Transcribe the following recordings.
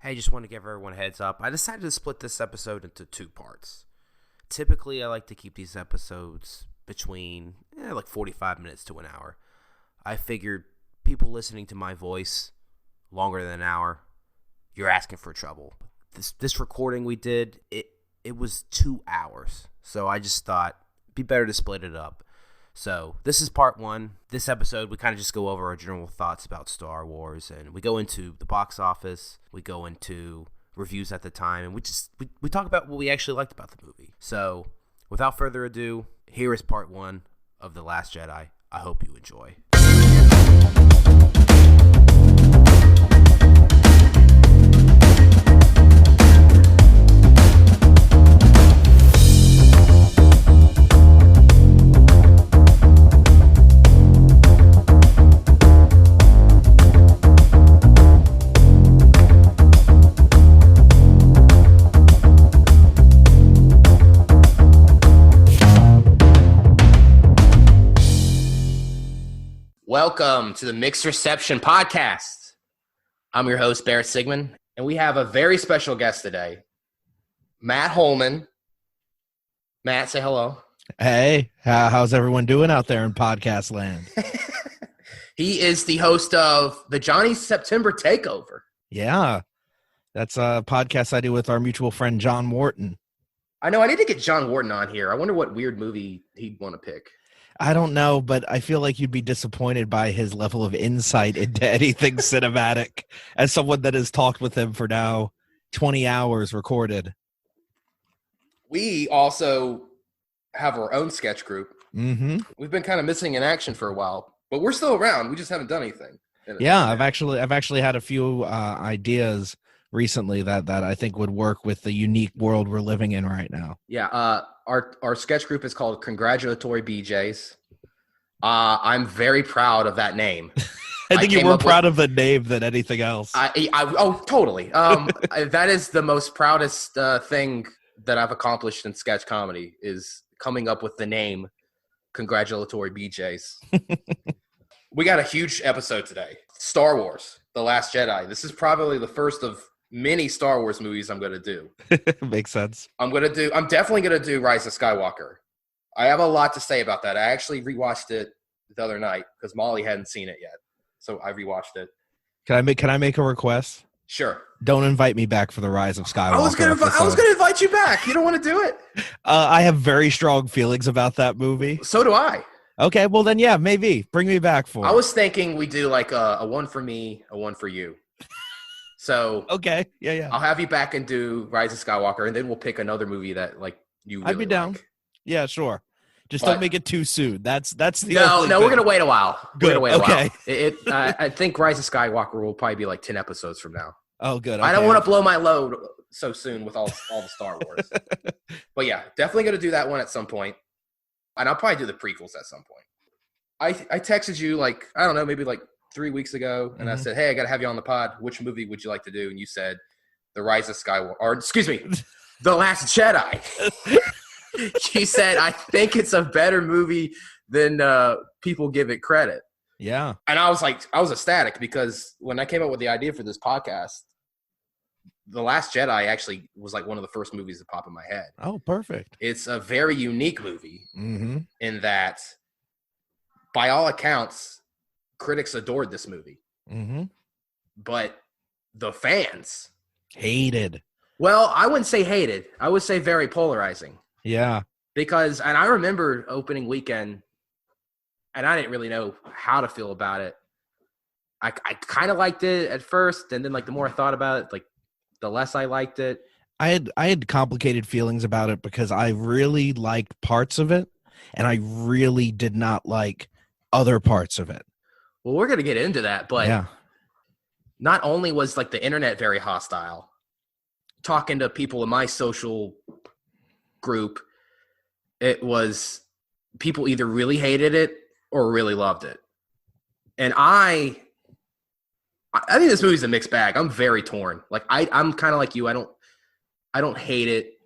Hey, just want to give everyone a heads up. I decided to split this episode into two parts. Typically, I like to keep these episodes between like 45 minutes to an hour. I figured people listening to my voice longer than an hour, you're asking for trouble. This recording we did, it was 2 hours. So I just thought it'd be better to split it up. So this is part one. This episode, we kind of just go over our general thoughts about Star Wars, and we go into the box office. We go into reviews at the time, and we talk about what we actually liked about the movie. So without further ado, here is part one of The Last Jedi. I hope you enjoy. Welcome to the Mixed Reception Podcast. I'm your host, Barrett Sigmund, and we have a very special guest today, Matt Holman. Matt, say hello. Hey, how's everyone doing out there in podcast land? He is the host of the Johnny September Takeover. Yeah, that's a podcast I do with our mutual friend, John Wharton. I know, I need to get John Wharton on here. I wonder what weird movie he'd want to pick. I don't know, but I feel like you'd be disappointed by his level of insight into anything cinematic as someone that has talked with him for now 20 hours recorded. We also have our own sketch group. Mm-hmm. We've been kind of missing in action for a while, but we're still around. We just haven't done anything. Yeah, I've actually had a few ideas recently that I think would work with the unique world we're living in right now. Yeah, our sketch group is called Congratulatory BJs. I'm very proud of that name. I think you're more proud of the name than anything else. Oh, totally. That is the most proudest thing that I've accomplished in sketch comedy is coming up with the name Congratulatory BJs. We got a huge episode today. Star Wars, The Last Jedi. This is probably the first of many Star Wars movies I'm going to do. Makes sense. I'm definitely going to do Rise of Skywalker. I have a lot to say about that. I actually rewatched it the other night because Molly hadn't seen it yet. So I rewatched it. Can I make a request? Sure. Don't invite me back for the Rise of Skywalker. I was going to invite you back. You don't want to do it? I have very strong feelings about that movie. So do I. Okay, well then, yeah, maybe. Bring me back for it. I was thinking we do like a one for me, a one for you. So okay, yeah. I'll have you back and do Rise of Skywalker, and then we'll pick another movie that like you really I'd be down. Like. Yeah, sure. Just don't make it too soon. That's the no. Thing. We're gonna wait a while. Good. Okay. I think Rise of Skywalker will probably be like 10 episodes from now. Oh, good. Okay. I don't want to blow my load so soon with all the Star Wars. But yeah, definitely gonna do that one at some point, and I'll probably do the prequels at some point. I texted you like I don't know, maybe like 3 weeks ago, and I said, hey, I got to have you on the pod. Which movie would you like to do? And you said, The Rise of Skywalker, or excuse me, The Last Jedi. She said, I think it's a better movie than people give it credit. Yeah. And I was ecstatic because when I came up with the idea for this podcast, The Last Jedi actually was like one of the first movies that popped in my head. Oh, perfect. It's a very unique movie in that, by all accounts, critics adored this movie, but the fans hated. Well, I wouldn't say hated. I would say very polarizing. Yeah. Because, and I remember opening weekend, and I didn't really know how to feel about it. I kind of liked it at first, and then like the more I thought about it, like the less I liked it. I had complicated feelings about it because I really liked parts of it, and I really did not like other parts of it. Well, we're going to get into that, but yeah. Not only was like the internet very hostile, talking to people in my social group, it was people either really hated it or really loved it. And I think this movie's a mixed bag. I'm very torn. Like I'm kind of like you. I don't hate it,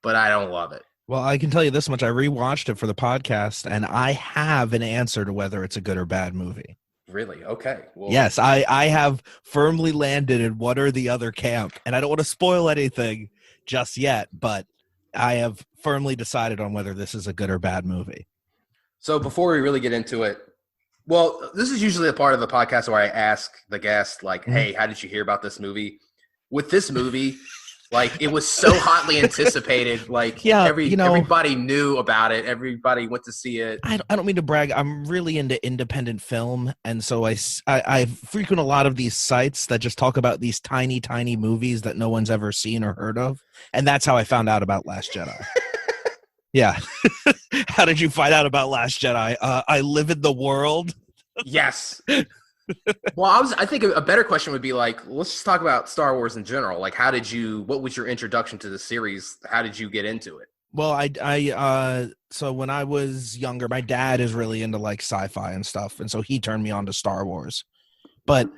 but I don't love it. Well, I can tell you this much. I rewatched it for the podcast, and I have an answer to whether it's a good or bad movie. Really? Okay. Well, Yes, I have firmly landed in one or the other camp, and I don't want to spoil anything just yet, but I have firmly decided on whether this is a good or bad movie. so before we really get into it, well, this is usually a part of the podcast where I ask the guest, like, hey, how did you hear about this movie? With this movie, like, it was so hotly anticipated. Like, Yeah, everybody knew about it. Everybody went to see it. I don't mean to brag. I'm really into independent film, and so I frequent a lot of these sites that just talk about these tiny, tiny movies that no one's ever seen or heard of, and that's how I found out about Last Jedi. Yeah. How did you find out about Last Jedi? I live in the world. Yes. Well, I think a better question would be like, let's just talk about Star Wars in general. Like, what was your introduction to the series? How did you get into it? Well, so when I was younger, my dad is really into like sci-fi and stuff, and so he turned me on to Star Wars. But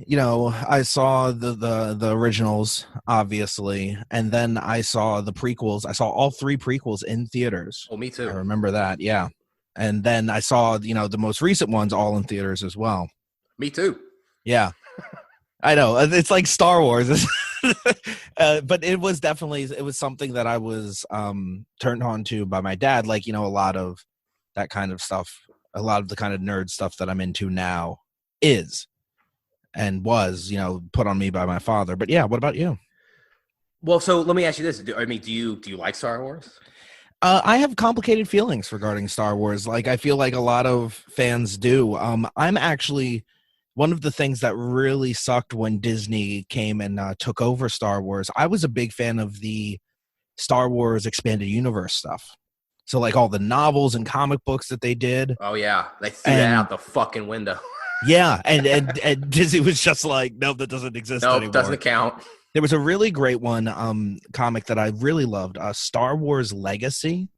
I saw the originals, obviously, and then I saw the prequels. I saw all 3 prequels in theaters. Oh, me too. I remember that, yeah. And then I saw, the most recent ones all in theaters as well. Me too. Yeah. I know. It's like Star Wars. But it was something that I was turned on to by my dad. Like, a lot of that kind of stuff, a lot of the kind of nerd stuff that I'm into now is and was, put on me by my father. But yeah, what about you? Well, so let me ask you this. Do you like Star Wars? I have complicated feelings regarding Star Wars. Like, I feel like a lot of fans do. I'm actually one of the things that really sucked when Disney came and took over Star Wars. I was a big fan of the Star Wars expanded universe stuff. So like all the novels and comic books that they did. Oh yeah, they threw that out the fucking window. Yeah, and Disney was just like, nope, that doesn't exist anymore. Nope, doesn't count. There was a really great one comic that I really loved, Star Wars Legacy.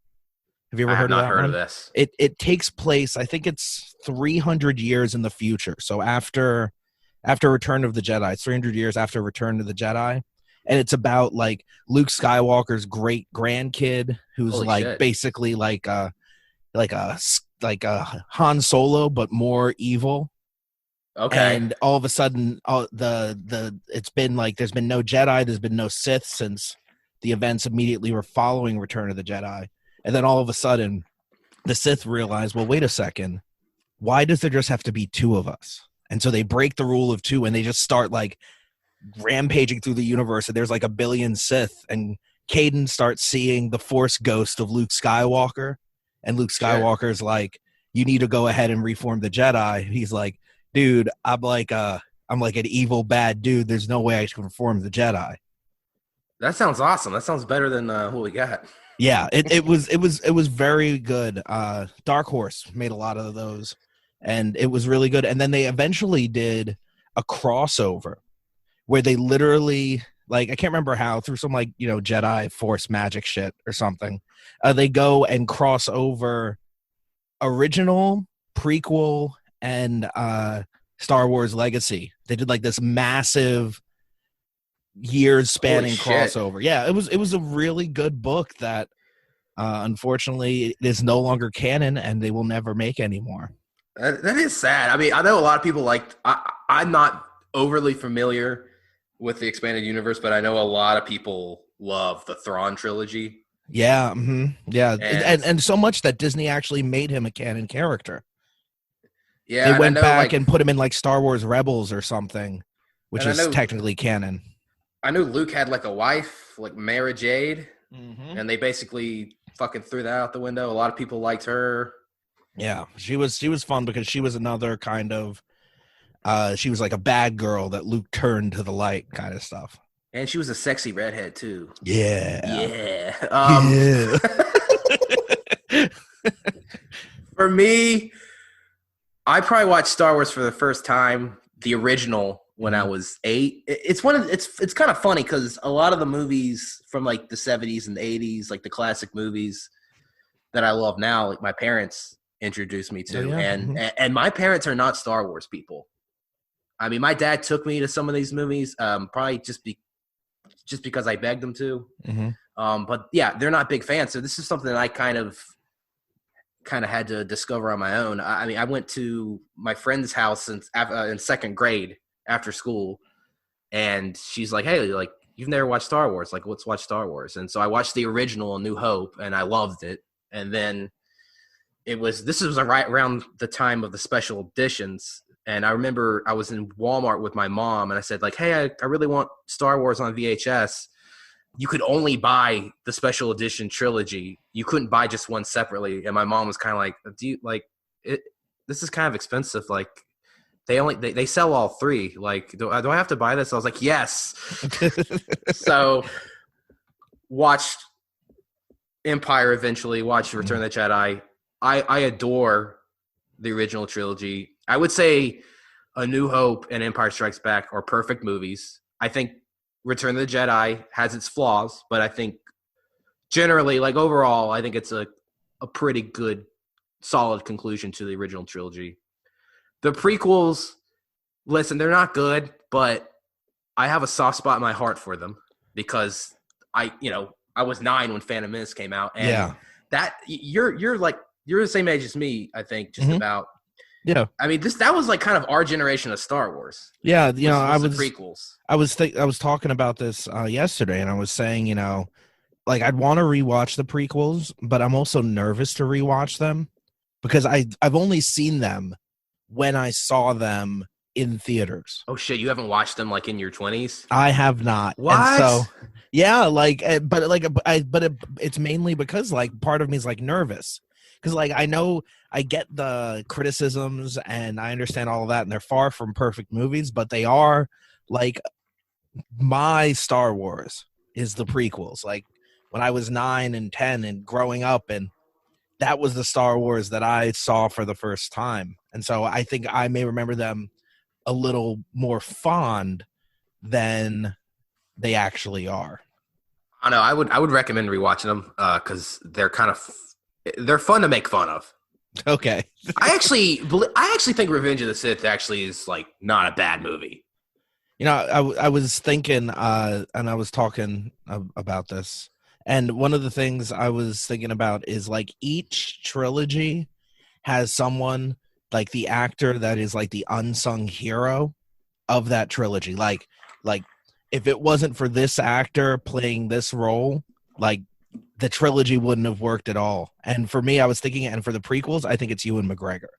Have you ever heard of that? I have not heard of this. It takes place, I think it's 300 years in the future. So after Return of the Jedi, it's 300 years after Return of the Jedi, and it's about like Luke Skywalker's great grandkid, who's basically like a Han Solo but more evil. Okay. And all of a sudden, it's been like there's been no Jedi, there's been no Sith since the events immediately were following Return of the Jedi. And then all of a sudden, the Sith realize, well, wait a second, why does there just have to be 2 of us? And so they break the rule of 2, and they just start like rampaging through the universe. And there's like 1 billion Sith, and Caden starts seeing the Force ghost of Luke Skywalker, and Luke Skywalker's like, you need to go ahead and reform the Jedi. He's like, dude, I'm like an evil bad dude. There's no way I can reform the Jedi. That sounds awesome. That sounds better than what we got. Yeah, it was very good. Dark Horse made a lot of those, and it was really good. And then they eventually did a crossover where they literally, like, I can't remember how, through some like Jedi Force magic shit or something, they go and cross over original, prequel, and Star Wars Legacy. They did like this massive years spanning crossover. Yeah, it was a really good book that unfortunately is no longer canon, and they will never make anymore. That is sad. I mean, I know a lot of people I'm not overly familiar with the expanded universe, but I know a lot of people love the Thrawn trilogy. Yeah, yeah, and so much that Disney actually made him a canon character. Yeah, they went back and put him in like Star Wars Rebels or something, which is technically canon. I know Luke had like a wife, like Mara Jade, and they basically fucking threw that out the window. A lot of people liked her. Yeah, she was fun because she was another kind of she was like a bad girl that Luke turned to the light kind of stuff. And she was a sexy redhead too. Yeah. For me, I probably watched Star Wars for the first time, the original, when I was 8. It's kind of funny because a lot of the movies from like the 70s and the 80s, like the classic movies that I love now, like my parents introduced me to, and my parents are not Star Wars people. I mean, my dad took me to some of these movies, probably just because I begged them to. But yeah, they're not big fans. So this is something that I kind of kind of had to discover on my own. I mean, I went to my friend's house in second grade after school, and she's like, "Hey, like you've never watched Star Wars? Like, let's watch Star Wars." And so I watched the original A New Hope, and I loved it. And then this was right around the time of the special editions. And I remember I was in Walmart with my mom, and I said, like, "Hey, I really want Star Wars on VHS." You could only buy the special edition trilogy. You couldn't buy just one separately. And my mom was kind of like, "Do you like it? This is kind of expensive. Like, they sell all three. Like, do I have to buy this?" I was like, "Yes." So watched Empire eventually. Watched Return of the Jedi. I adore the original trilogy. I would say A New Hope and Empire Strikes Back are perfect movies. I think Return of the Jedi has its flaws, but I think generally, like overall, I think it's a pretty good, solid conclusion to the original trilogy. The prequels, listen, they're not good, but I have a soft spot in my heart for them because I was 9 when Phantom Menace came out, and that you're the same age as me, I think, just about. Yeah, I mean, that was like kind of our generation of Star Wars. Yeah, I was the prequels. I was talking about this yesterday, and I was saying, like I'd want to rewatch the prequels, but I'm also nervous to rewatch them because I've only seen them when I saw them in theaters. Oh shit, you haven't watched them like in your 20s? I have not. What? And so, yeah, it's mainly because like part of me is like nervous. Because, like, I know I get the criticisms and I understand all of that, and they're far from perfect movies, but they are, like, my Star Wars is the prequels. Like, when I was 9 and 10 and growing up, and that was the Star Wars that I saw for the first time. And so I think I may remember them a little more fond than they actually are. I know. I would recommend rewatching them because they're kind of they're fun to make fun of. Okay. I actually think Revenge of the Sith actually is like not a bad movie. I was thinking, and I was talking about this, and one of the things I was thinking about is like each trilogy has someone like the actor that is like the unsung hero of that trilogy. Like if it wasn't for this actor playing this role, like the trilogy wouldn't have worked at all. And for me, I was thinking, and for the prequels, I think it's Ewan McGregor.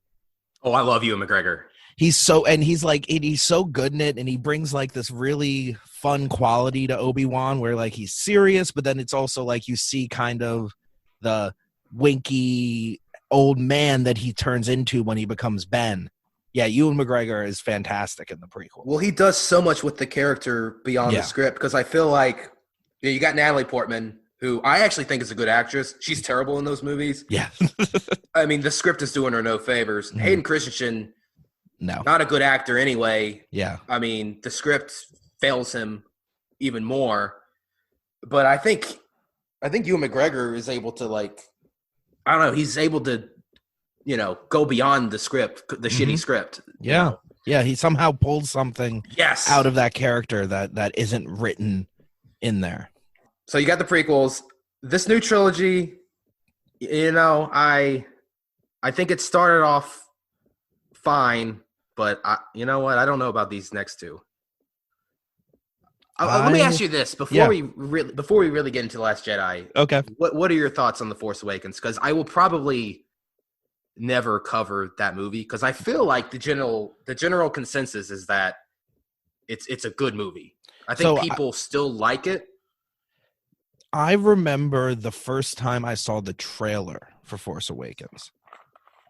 Oh, I love Ewan McGregor. He's so good in it, and he brings like this really fun quality to Obi-Wan where like he's serious, but then it's also like you see kind of the winky old man that he turns into when he becomes Ben. Yeah, Ewan McGregor is fantastic in the prequel. Well, he does so much with the character beyond the script because I feel like you got Natalie Portman, who I actually think is a good actress. She's terrible in those movies. Yeah. I mean, the script is doing her no favors. Mm-hmm. Hayden Christensen, not a good actor anyway. Yeah. I mean, the script fails him even more. But I think Ewan McGregor is able to, like, I don't know, he's able to, go beyond the script, the shitty script. Yeah. Yeah, he somehow pulled something out of that character that isn't written in there. So you got the prequels. This new trilogy, I think it started off fine, but you know what? I don't know about these next two. Let me ask you this before we really get into Last Jedi. Okay. What are your thoughts on The Force Awakens? Because I will probably never cover that movie because I feel like the general consensus is that it's a good movie. I think people still like it. I remember the first time I saw the trailer for Force Awakens.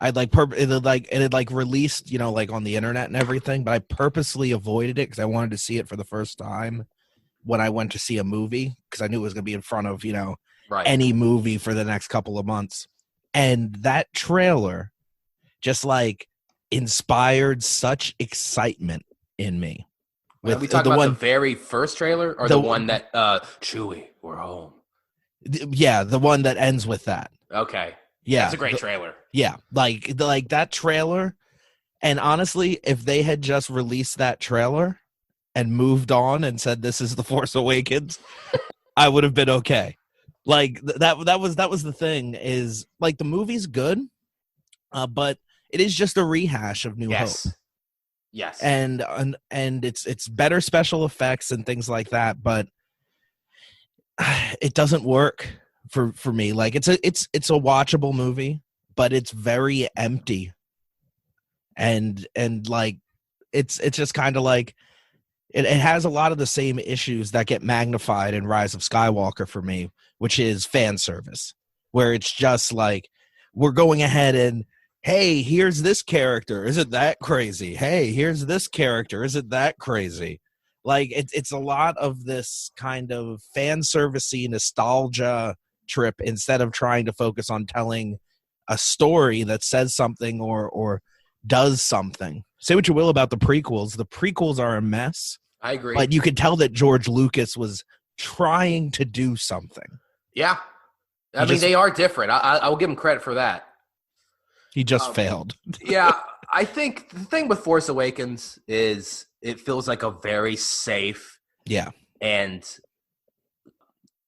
It had released, like on the internet and everything, but I purposely avoided it because I wanted to see it for the first time when I went to see a movie because I knew it was going to be in front of, any movie for the next couple of months. And that trailer just like inspired such excitement in me. Are we talking about the very first trailer or the one that Chewie, we're home? Yeah, the one that ends with that. Okay. Yeah. That's a great trailer. Yeah. Like that trailer. And honestly, if they had just released that trailer and moved on and said this is The Force Awakens, I would have been okay. Like that was the thing is like the movie's good, but it is just a rehash of New Hope. Yes. And it's better special effects and things like that, but it doesn't work for me. Like it's a watchable movie, but it's very empty. And like it's just kind of like it has a lot of the same issues that get magnified in Rise of Skywalker for me, which is fan service, where it's just like we're going ahead and, hey, here's this character. Isn't that crazy? Hey, here's this character. Isn't that crazy? Like it's a lot of this kind of fan servicey nostalgia trip instead of trying to focus on telling a story that says something or does something. Say what you will about the prequels. The prequels are a mess. I agree. But you could tell that George Lucas was trying to do something. Yeah. I mean, they are different. I will give him credit for that. He just failed. Yeah. I think the thing with Force Awakens is it feels like a very safe. Yeah. And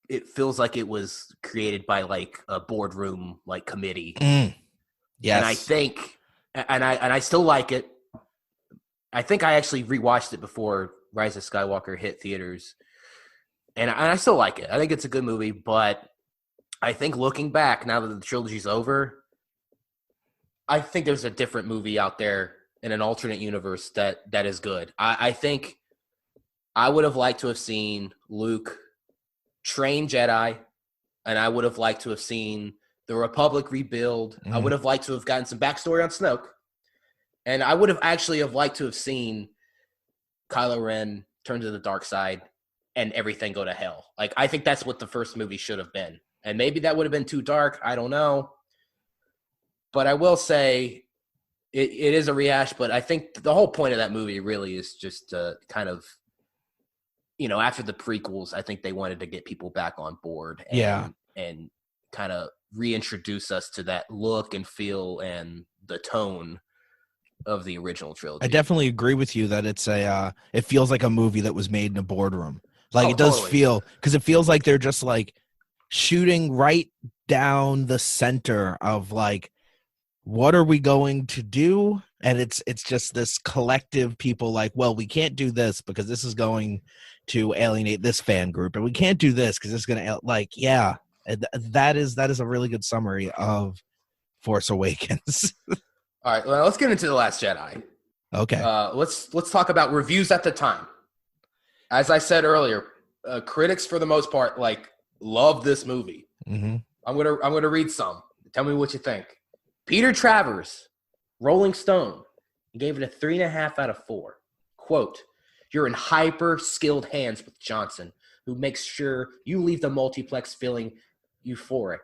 it feels like it was created by like a boardroom like committee. Yes. And I think, and I still like it. I think I actually rewatched it before Rise of Skywalker hit theaters, and I still like it. I think it's a good movie, but I think looking back now that the trilogy's over, I think there's a different movie out there in an alternate universe that is good. I think I would have liked to have seen Luke train Jedi, and I would have liked to have seen the Republic rebuild. I would have liked to have gotten some backstory on Snoke, and I would have actually have liked to have seen Kylo Ren turn to the dark side and everything go to hell. Like, I think that's what the first movie should have been. And maybe that would have been too dark. I don't know. But I will say it is a rehash, but I think the whole point of that movie really is just kind of, you know, after the prequels, I think they wanted to get people back on board and kind of reintroduce us to that look and feel and the tone of the original trilogy. I definitely agree with you that it's it feels like a movie that was made in a boardroom. Like it does totally. feel, because it feels like they're just like shooting right down the center of like, what are we going to do? And it's just this collective people like, well, we can't do this because this is going to alienate this fan group, and we can't do this because it's going to that is a really good summary of Force Awakens. All right, well, let's get into The Last Jedi. Okay. Let's talk about reviews at the time. As I said earlier, critics for the most part like love this movie. Mm-hmm. I'm gonna read some. Tell me what you think. Peter Travers, Rolling Stone, gave it a 3.5 out of 4. Quote, "You're in hyper-skilled hands with Johnson, who makes sure you leave the multiplex feeling euphoric.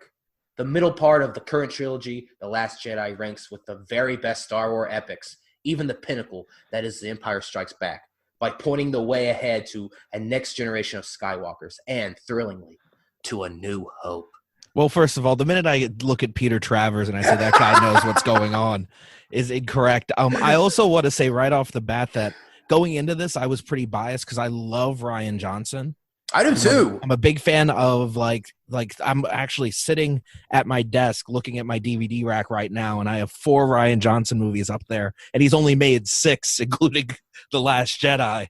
The middle part of the current trilogy, The Last Jedi, ranks with the very best Star Wars epics, even the pinnacle that is The Empire Strikes Back, by pointing the way ahead to a next generation of Skywalkers and, thrillingly, to a new hope." Well, first of all, the minute I look at Peter Travers and I say that guy knows what's going on is incorrect. I also want to say right off the bat that going into this, I was pretty biased because I love Rian Johnson. I do too. I'm a big fan of like I'm actually sitting at my desk looking at my DVD rack right now, and I have 4 Rian Johnson movies up there, and he's only made 6, including The Last Jedi.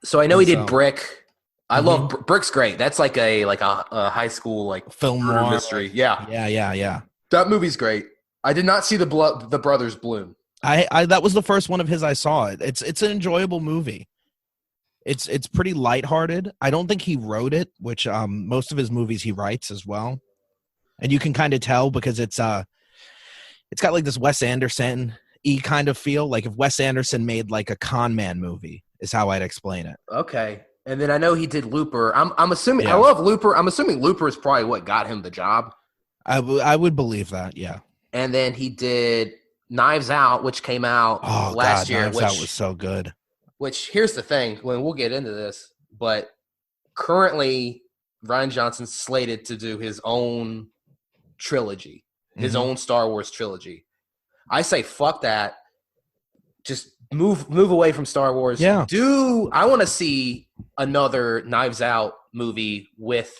So I know he did Brick. I love Brick's great. That's like a high school like film mystery. Yeah. Yeah. That movie's great. I did not see the Brothers Bloom. I that was the first one of his I saw. It's an enjoyable movie. It's pretty lighthearted. I don't think he wrote it, which most of his movies he writes as well. And you can kind of tell because it's got like this Wes Anderson-y kind of feel. Like if Wes Anderson made like a con man movie is how I'd explain it. Okay. And then I know he did Looper. I'm assuming I love Looper. I'm assuming Looper is probably what got him the job. I would believe that, yeah. And then he did Knives Out, which came out last year. Knives Out was so good. Which, here's the thing, when we'll get into this, but currently Rian Johnson's slated to do his own trilogy, his own Star Wars trilogy. I say fuck that. Just move away from Star Wars. Yeah. I want to see another Knives Out movie with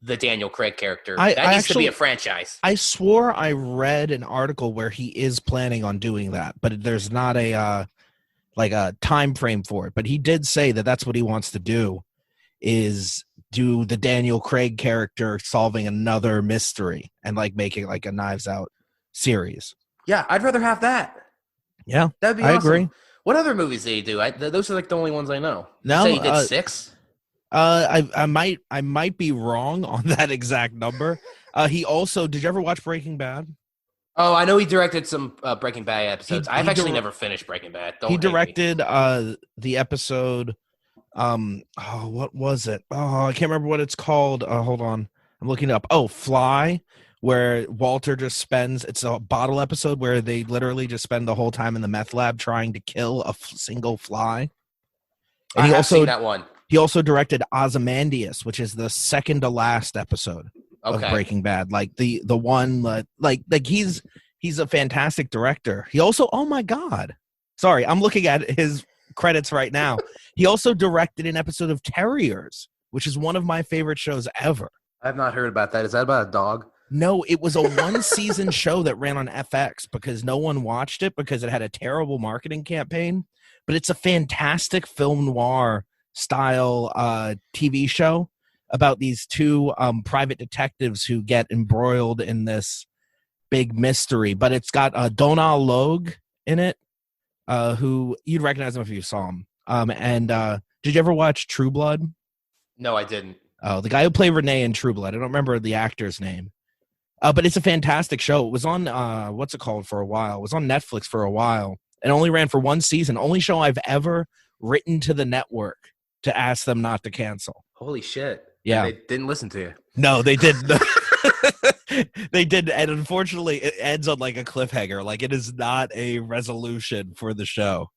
the Daniel Craig character. I That needs actually, to be a franchise. I swore I read an article where he is planning on doing that, but there's not a like a time frame for it. But he did say that that's what he wants to do, is do the Daniel Craig character solving another mystery and like making like a Knives Out series. Yeah, I'd rather have that. Yeah, That'd be I awesome. agree. What other movies did he do? Those are like the only ones I know. No, You say he did 6? I might be wrong on that exact number. He also, did you ever watch Breaking Bad? Oh, I know he directed some Breaking Bad episodes. I've actually never finished Breaking Bad. He directed the episode. What was it? Oh, I can't remember what it's called. Hold on, I'm looking it up. Oh, Fly, where Walter just spends. It's a bottle episode where they literally just spend the whole time in the meth lab trying to kill a single fly. And I have seen that one. He also directed Ozymandias, which is the second to last episode of Breaking Bad. Like the one like he's a fantastic director. He also, oh my God. Sorry, I'm looking at his credits right now. He also directed an episode of Terriers, which is one of my favorite shows ever. I've not heard about that. Is that about a dog? No, it was a one-season show that ran on FX because no one watched it because it had a terrible marketing campaign. But it's a fantastic film noir style TV show about these two private detectives who get embroiled in this big mystery. But it's got Donal Logue in it, who you'd recognize him if you saw him. Did you ever watch True Blood? No, I didn't. Oh, the guy who played Renee in True Blood. I don't remember the actor's name. But it's a fantastic show. It was on, what's it called for a while? It was on Netflix for a while. It only ran for one season. Only show I've ever written to the network to ask them not to cancel. Holy shit. Yeah. And they didn't listen to you. No, they didn't. They didn't. And unfortunately, it ends on like a cliffhanger. Like it is not a resolution for the show.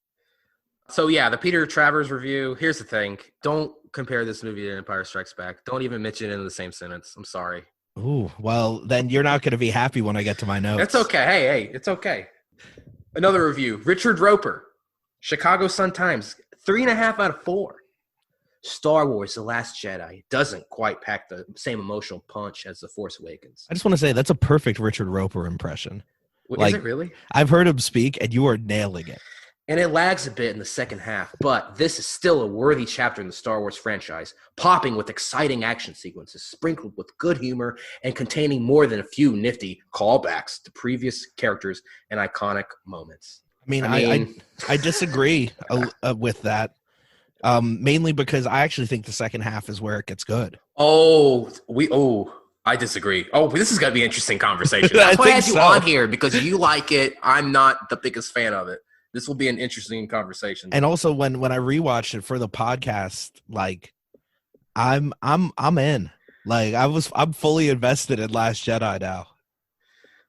So yeah, the Peter Travers review. Here's the thing. Don't compare this movie to Empire Strikes Back. Don't even mention it in the same sentence. I'm sorry. Ooh, well, then you're not going to be happy when I get to my notes. It's okay. Hey, it's okay. Another review. Richard Roper, Chicago Sun-Times, 3.5 out of 4. Star Wars: The Last Jedi doesn't quite pack the same emotional punch as The Force Awakens. I just want to say that's a perfect Richard Roper impression. Is it really? I've heard him speak, and you are nailing it. And it lags a bit in the second half, but this is still a worthy chapter in the Star Wars franchise, popping with exciting action sequences, sprinkled with good humor, and containing more than a few nifty callbacks to previous characters and iconic moments. I disagree with that, mainly because I actually think the second half is where it gets good. I disagree. This is going to be an interesting conversation. That's why I had you on here, because you like it. I'm not the biggest fan of it. This will be an interesting conversation. And also when I rewatched it for the podcast, like I'm in. Like I'm fully invested in Last Jedi now.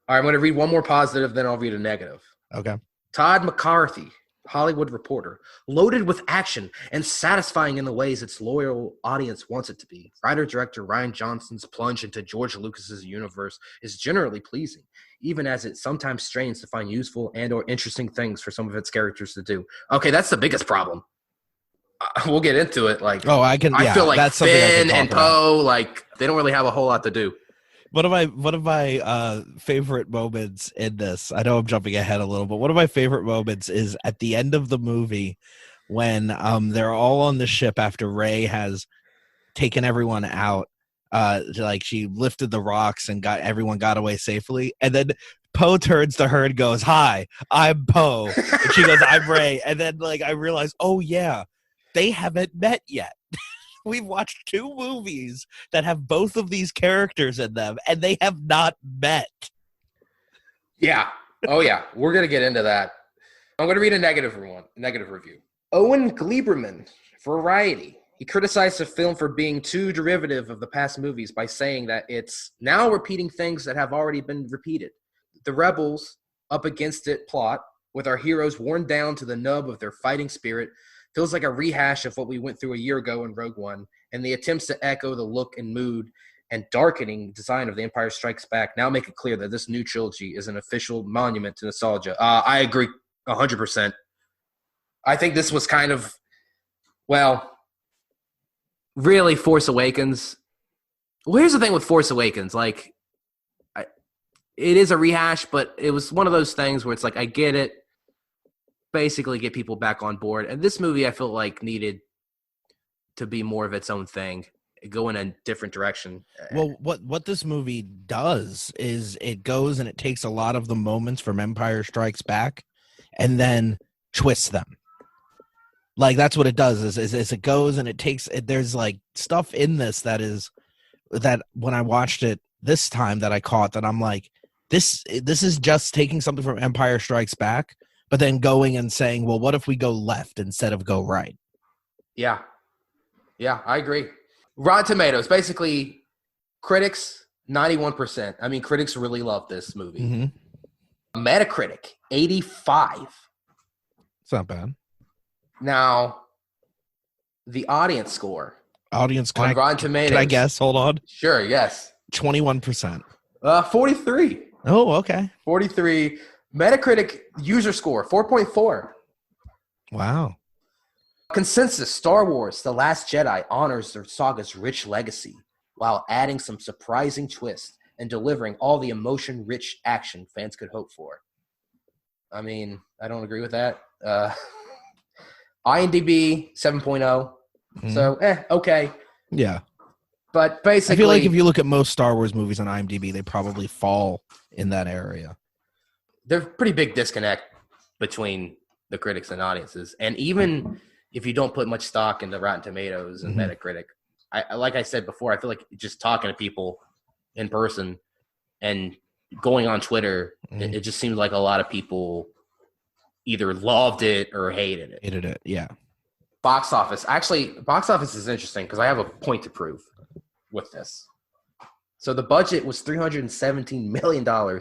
All right, I'm going to read one more positive, then I'll read a negative. Okay. Todd McCarthy, Hollywood Reporter, loaded with action and satisfying in the ways its loyal audience wants it to be. Writer-director Rian Johnson's plunge into George Lucas's universe is generally pleasing, even as it sometimes strains to find useful and or interesting things for some of its characters to do. Okay, that's the biggest problem. We'll get into it. I feel like that's Finn and Poe, they don't really have a whole lot to do. One of my favorite moments in this, I know I'm jumping ahead a little, but one of my favorite moments is at the end of the movie when they're all on the ship after Rey has taken everyone out. She lifted the rocks and everyone got away safely. And then Poe turns to her and goes, "Hi, I'm Poe." And she goes, "I'm Rey." And then I realize, oh yeah, they haven't met yet. We've watched 2 movies that have both of these characters in them, and they have not met. Yeah. Oh, yeah. We're going to get into that. I'm going to read a negative review. Owen Gleiberman, Variety. He criticized the film for being too derivative of the past movies by saying that it's now repeating things that have already been repeated. The Rebels up against it plot, with our heroes worn down to the nub of their fighting spirit, feels like a rehash of what we went through a year ago in Rogue One, and the attempts to echo the look and mood and darkening design of The Empire Strikes Back now make it clear that this new trilogy is an official monument to nostalgia. I agree 100%. I think this was kind of, really Force Awakens. Well, here's the thing with Force Awakens. Like, it is a rehash, but it was one of those things where it's like, I get it. Basically get people back on board. And this movie, I feel like, needed to be more of its own thing, go in a different direction. Well, what this movie does is it goes and it takes a lot of the moments from Empire Strikes Back and then twists them. Like, that's what it does is it goes and it takes it, there's like stuff in this that when I watched it this time that I caught that I'm like, this is just taking something from Empire Strikes Back, but then going and saying, well, what if we go left instead of go right? Yeah, I agree. Rotten Tomatoes, basically, critics 91%. I mean, critics really love this movie. Mm-hmm. Metacritic 85. It's not bad. Now, the audience score on Rotten Tomatoes. Can I guess? Hold on. Sure. Yes. 21%. 43. Oh, okay. 43. Metacritic user score 4.4. Wow. Consensus: Star Wars: The Last Jedi honors the saga's rich legacy while adding some surprising twists and delivering all the emotion-rich action fans could hope for. I mean, I don't agree with that. IMDb 7.0. Mm-hmm. So, okay. Yeah. But basically, I feel like if you look at most Star Wars movies on IMDb, they probably fall in that area. There's a pretty big disconnect between the critics and audiences. And even if you don't put much stock into Rotten Tomatoes and mm-hmm. Metacritic, like I said before, I feel like just talking to people in person and going on Twitter, mm-hmm. it just seems like a lot of people either loved it or hated it. Hated it, yeah. Box office. Actually, box office is interesting because I have a point to prove with this. So the budget was $317 million.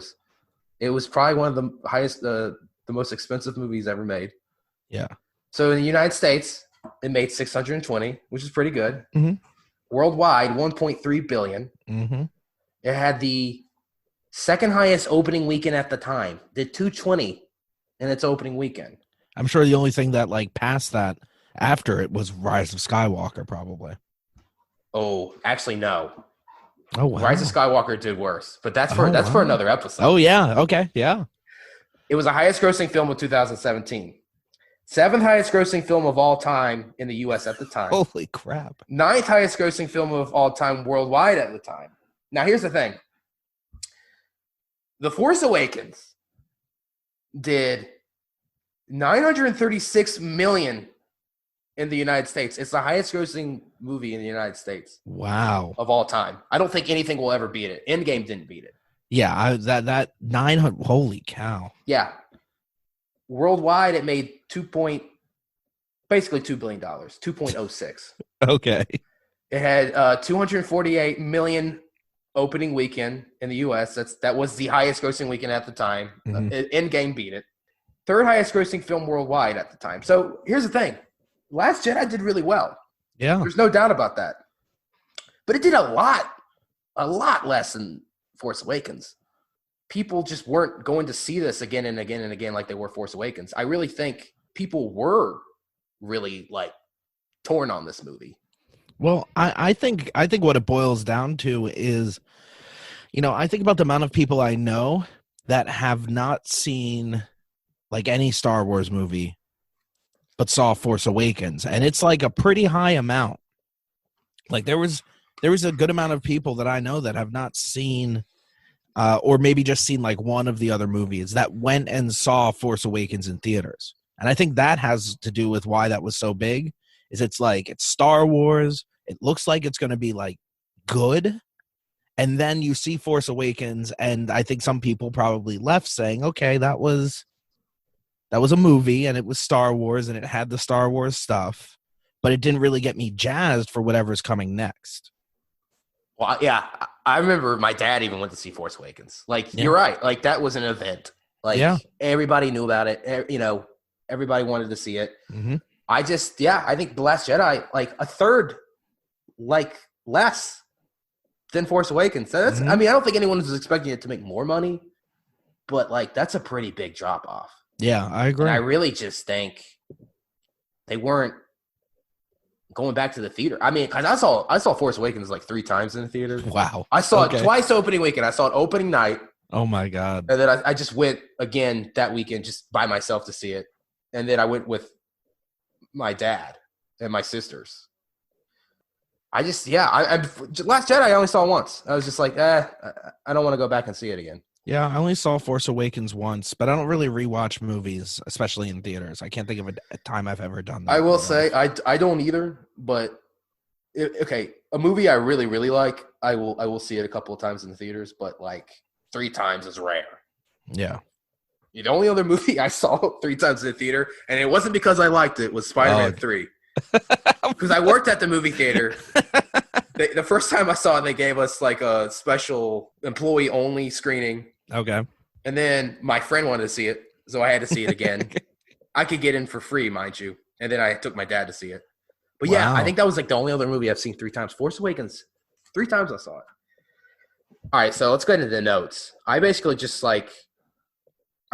It was probably one of the highest, the most expensive movies ever made. Yeah. So in the United States, it made 620, which is pretty good. Mm-hmm. Worldwide, 1.3 billion. Mm-hmm. It had the second highest opening weekend at the time. Did 220 in its opening weekend. I'm sure the only thing that like passed that after it was Rise of Skywalker, probably. Oh, actually, no. Oh, wow. Rise of Skywalker did worse, but that's for another episode. Oh, yeah. Okay. Yeah. It was the highest grossing film of 2017. Seventh highest grossing film of all time in the U.S. at the time. Holy crap. Ninth highest grossing film of all time worldwide at the time. Now, here's the thing. The Force Awakens did $936 million in the United States. It's the highest grossing movie in the United States. Wow. Of all time. I don't think anything will ever beat it. Endgame didn't beat it. Yeah, that 900, holy cow. Yeah. Worldwide, it made basically $2 billion, 2.06. Okay. It had 248 million opening weekend in the U.S. That was the highest grossing weekend at the time. Mm-hmm. Endgame beat it. Third highest grossing film worldwide at the time. So here's the thing. Last Jedi did really well. Yeah. There's no doubt about that. But it did a lot less than Force Awakens. People just weren't going to see this again and again and again like they were Force Awakens. I really think people were really like torn on this movie. Well, I think what it boils down to is, I think about the amount of people I know that have not seen like any Star Wars movie but saw Force Awakens, and it's like a pretty high amount. Like there was a good amount of people that I know that have not seen or maybe just seen like one of the other movies that went and saw Force Awakens in theaters. And I think that has to do with why that was so big, is it's Star Wars. It looks like it's going to be like good. And then you see Force Awakens, and I think some people probably left saying, okay, that was a movie and it was Star Wars and it had the Star Wars stuff, but it didn't really get me jazzed for whatever's coming next. Well, yeah, I remember my dad even went to see Force Awakens. Like, yeah. You're right. Like, that was an event. Like, yeah. Everybody knew about it. Everybody wanted to see it. Mm-hmm. I think The Last Jedi, like, a third, like, less than Force Awakens. So that's, mm-hmm. I mean, I don't think anyone was expecting it to make more money, but, like, that's a pretty big drop-off. Yeah, I agree. And I really just think they weren't going back to the theater. I mean, because I saw Force Awakens like 3 times in the theater. Wow. I saw it twice opening weekend. I saw it opening night. Oh my God. And then I just went again that weekend just by myself to see it. And then I went with my dad and my sisters. Last Jedi I only saw once. I was just like, I don't want to go back and see it again. Yeah, I only saw Force Awakens once, but I don't really rewatch movies, especially in theaters. I can't think of a time I've ever done that. I will say I don't either, but a movie I really, really like, I will see it a couple of times in the theaters, but like 3 times is rare. Yeah. The only other movie I saw 3 times in the theater, and it wasn't because I liked it, was Spider-Man 3. Because I worked at the movie theater. The first time I saw it, they gave us like a special employee-only screening. Okay. And then my friend wanted to see it, so I had to see it again. Okay. I could get in for free, mind you. And then I took my dad to see it. But yeah, I think that was like the only other movie I've seen 3 times. Force Awakens, 3 times I saw it. All right, so let's go into the notes. I basically just I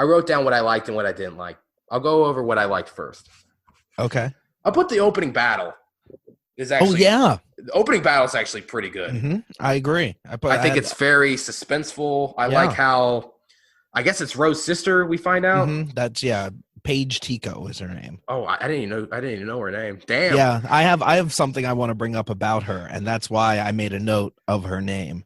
wrote down what I liked and what I didn't like. I'll go over what I liked first. Okay. I'll put the opening battle. The opening battle is actually pretty good. Mm-hmm. I agree. I think it's very suspenseful. I like how, I guess it's Rose's sister. We find out that's Paige Tico is her name. Oh, I didn't even know her name. Damn. Yeah, I have something I want to bring up about her, and that's why I made a note of her name.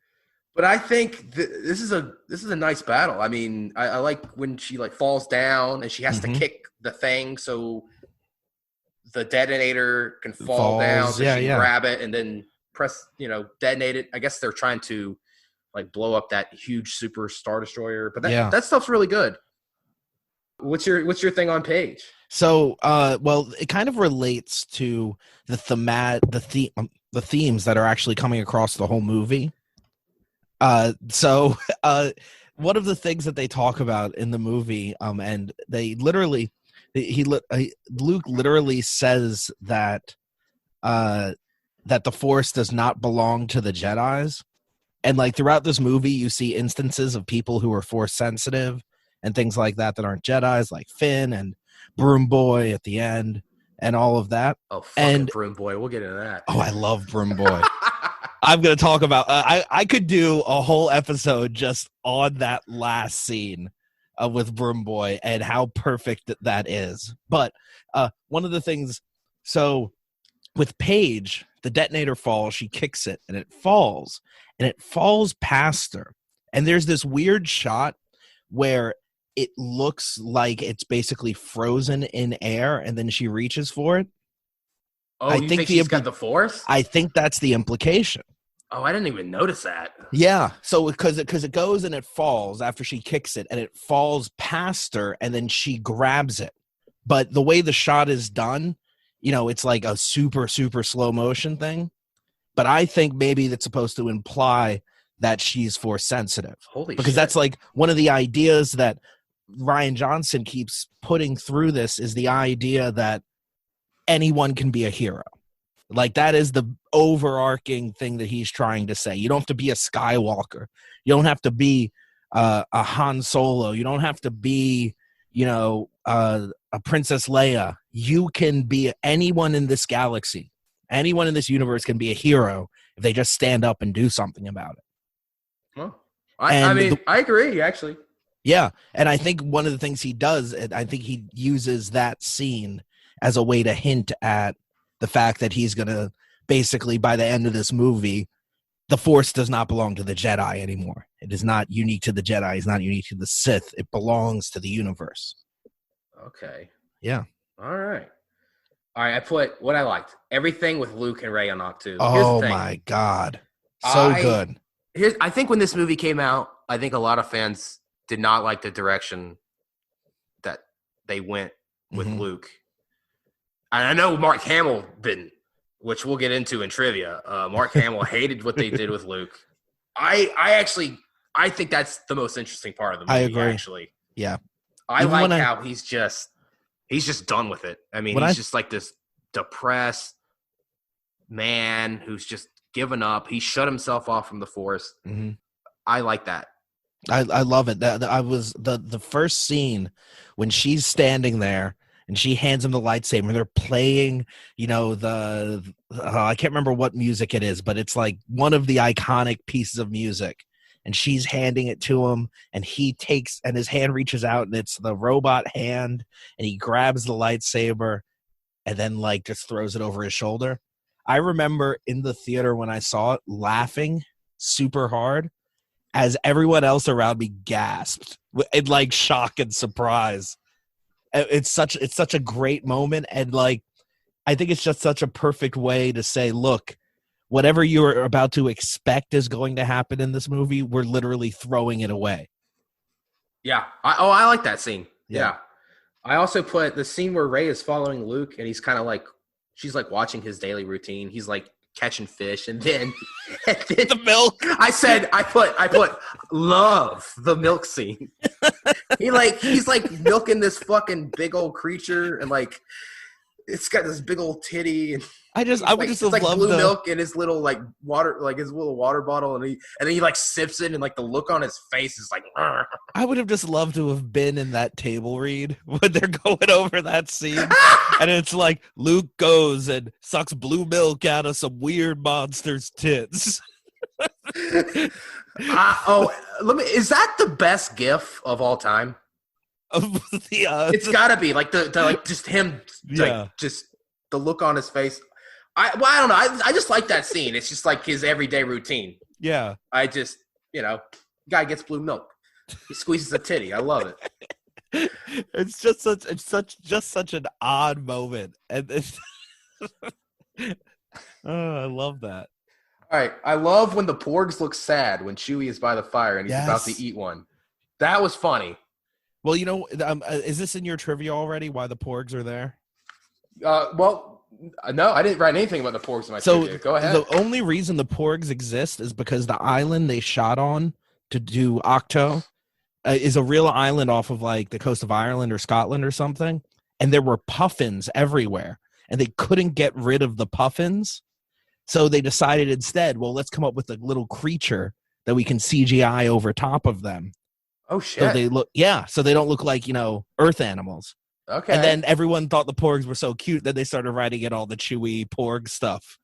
But I think this is a nice battle. I mean, I like when she falls down and she has to kick the thing so the detonator can fall down, so she can grab it and then press, detonate it. I guess they're trying to blow up that huge super Star Destroyer. But that stuff's really good. What's your thing on Paige? So, it kind of relates to the themes that are actually coming across the whole movie. One of the things that they talk about in the movie, and they literally, Luke literally says that the Force does not belong to the Jedis, and throughout this movie, you see instances of people who are Force sensitive and things like that aren't Jedis, like Finn and Broom Boy at the end, and all of that. Oh, fucking Broom Boy, we'll get into that. Oh, I love Broom Boy. I'm going to talk about I could do a whole episode just on that last scene with Broom Boy and how perfect that is. But one of the things, so with Paige, the detonator falls, she kicks it, and it falls past her. And there's this weird shot where it looks like it's basically frozen in air, and then she reaches for it. Oh, you think she's got the Force? I think that's the implication. Oh, I didn't even notice that. Yeah, so because it goes and it falls after she kicks it, and it falls past her, and then she grabs it. But the way the shot is done, it's like a super, super slow motion thing. But I think maybe that's supposed to imply that she's Force sensitive. Holy because shit. That's one of the ideas that Rian Johnson keeps putting through this is the idea that anyone can be a hero. That is the overarching thing that he's trying to say. You don't have to be a Skywalker. You don't have to be a Han Solo. You don't have to be, a Princess Leia. You can be anyone in this galaxy. Anyone in this universe can be a hero if they just stand up and do something about it. Well, I agree, actually. Yeah, and I think one of the things he does, I think he uses that scene as a way to hint at the fact that he's going to basically, by the end of this movie, the Force does not belong to the Jedi anymore. It is not unique to the Jedi. It's not unique to the Sith. It belongs to the universe. Okay. Yeah. All right. I put what I liked. Everything with Luke and Rey on Octu. Oh, my God. So good. I think when this movie came out, I think a lot of fans did not like the direction that they went with Luke. And I know Mark Hamill didn't, which we'll get into in trivia. Mark Hamill hated what they did with Luke. I think that's the most interesting part of the movie. I agree. Actually, yeah. I like how he's just done with it. I mean, he's just like this depressed man who's just given up. He shut himself off from the Force. Mm-hmm. I like that. I love it. I was the first scene when she's standing there and she hands him the lightsaber. They're playing, I can't remember what music it is, but it's like one of the iconic pieces of music. And she's handing it to him, and he takes, and his hand reaches out, and it's the robot hand, and he grabs the lightsaber, and then like just throws it over his shoulder. I remember in the theater when I saw it, laughing super hard as everyone else around me gasped in like shock and surprise. It's such a great moment, and like I think it's just such a perfect way to say, look, whatever you're about to expect is going to happen in this movie, we're literally throwing it away. Yeah. I like that scene. Yeah. I also put the scene where Rey is following Luke, and he's kind of like, she's like watching his daily routine. He's like catching fish, and then the milk. I put love the milk scene. He's like milking this fucking big old creature, and like it's got this big old titty, and I would just love blue milk in his little like water, like his little water bottle, and then he like sips it, and like the look on his face is like. Argh. I would have just loved to have been in that table read when they're going over that scene, and it's like Luke goes and sucks blue milk out of some weird monster's tits. Is that the best GIF of all time? It's gotta be like the like just him, like just the look on his face. I don't know. I just like that scene. It's just like his everyday routine. Yeah. I just guy gets blue milk. He squeezes a titty. I love it. It's just such an odd moment, and it's I love that. All right, I love when the Porgs look sad when Chewie is by the fire and he's about to eat one. That was funny. Well, is this in your trivia already? Why the Porgs are there? Well, no, I didn't write anything about the Porgs in my trivia. Go ahead. The only reason the Porgs exist is because the island they shot on to do Octo is a real island off of like the coast of Ireland or Scotland or something, and there were puffins everywhere, and they couldn't get rid of the puffins, so they decided instead, well, let's come up with a little creature that we can CGI over top of them. Oh shit! So they don't look like Earth animals. Okay. And then everyone thought the Porgs were so cute that they started writing in all the Chewie Porg stuff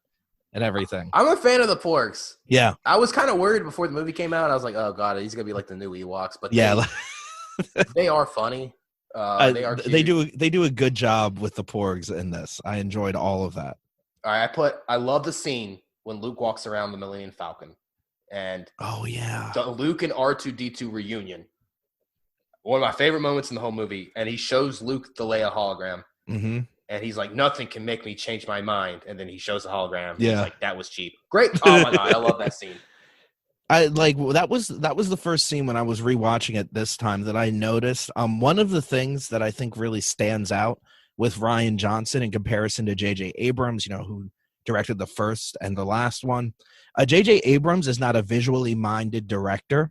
and everything. I'm a fan of the Porgs. Yeah. I was kind of worried before the movie came out. I was like, oh god, he's gonna be like the new Ewoks. But yeah, they are funny. They are cute. They do a good job with the Porgs in this. I enjoyed all of that. All right, I love the scene when Luke walks around the Millennium Falcon, and the Luke and R2-D2 reunion. One of my favorite moments in the whole movie, and he shows Luke the Leia hologram, and he's like, "Nothing can make me change my mind." And then he shows the hologram. Yeah, he's like, "That was cheap." Great. Oh my god, I love that scene. That was the first scene when I was rewatching it this time that I noticed. One of the things that I think really stands out with Rian Johnson in comparison to J.J. Abrams, who directed the first and the last one. J.J. Abrams is not a visually minded director.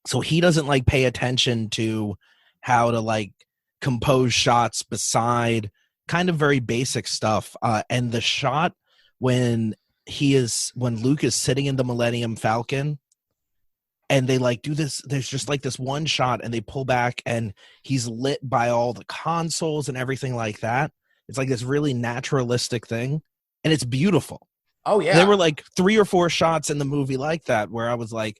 So he doesn't like pay attention to how to like compose shots beside kind of very basic stuff. And the shot when Luke is sitting in the Millennium Falcon and they like do this, there's just like this one shot and they pull back and he's lit by all the consoles and everything like that. It's like this really naturalistic thing and it's beautiful. Oh yeah. There were like 3 or 4 shots in the movie like that where I was like,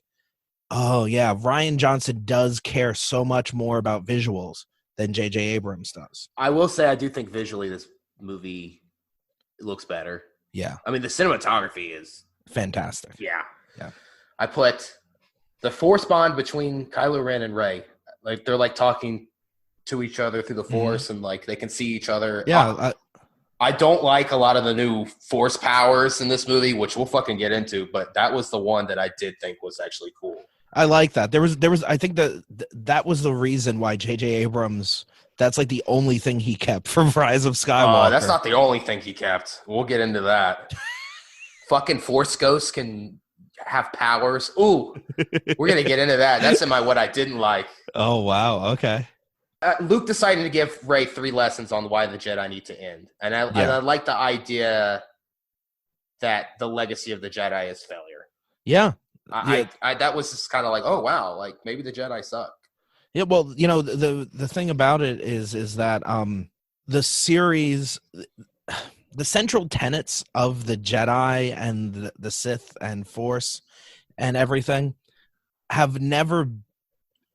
oh, yeah, Rian Johnson does care so much more about visuals than J.J. Abrams does. I will say I do think visually this movie looks better. Yeah. I mean, the cinematography is... fantastic. Yeah. I put the Force bond between Kylo Ren and Rey. Like, they're, like, talking to each other through the Force, and, like, they can see each other. Yeah. I don't like a lot of the new Force powers in this movie, which we'll fucking get into, but that was the one that I did think was actually cool. I like that. There was. I think that was the reason why J.J. Abrams. That's like the only thing he kept from Rise of Skywalker. That's not the only thing he kept. We'll get into that. Fucking Force ghosts can have powers. Ooh, we're gonna get into that. That's in my what I didn't like. Oh wow. Okay. Luke decided to give Rey 3 lessons on why the Jedi need to end, and I like the idea that the legacy of the Jedi is failure. Yeah. I that was just kind of like, oh wow, like maybe the Jedi suck. Yeah, well, the thing about it is that the series, the central tenets of the Jedi and the Sith and Force and everything have never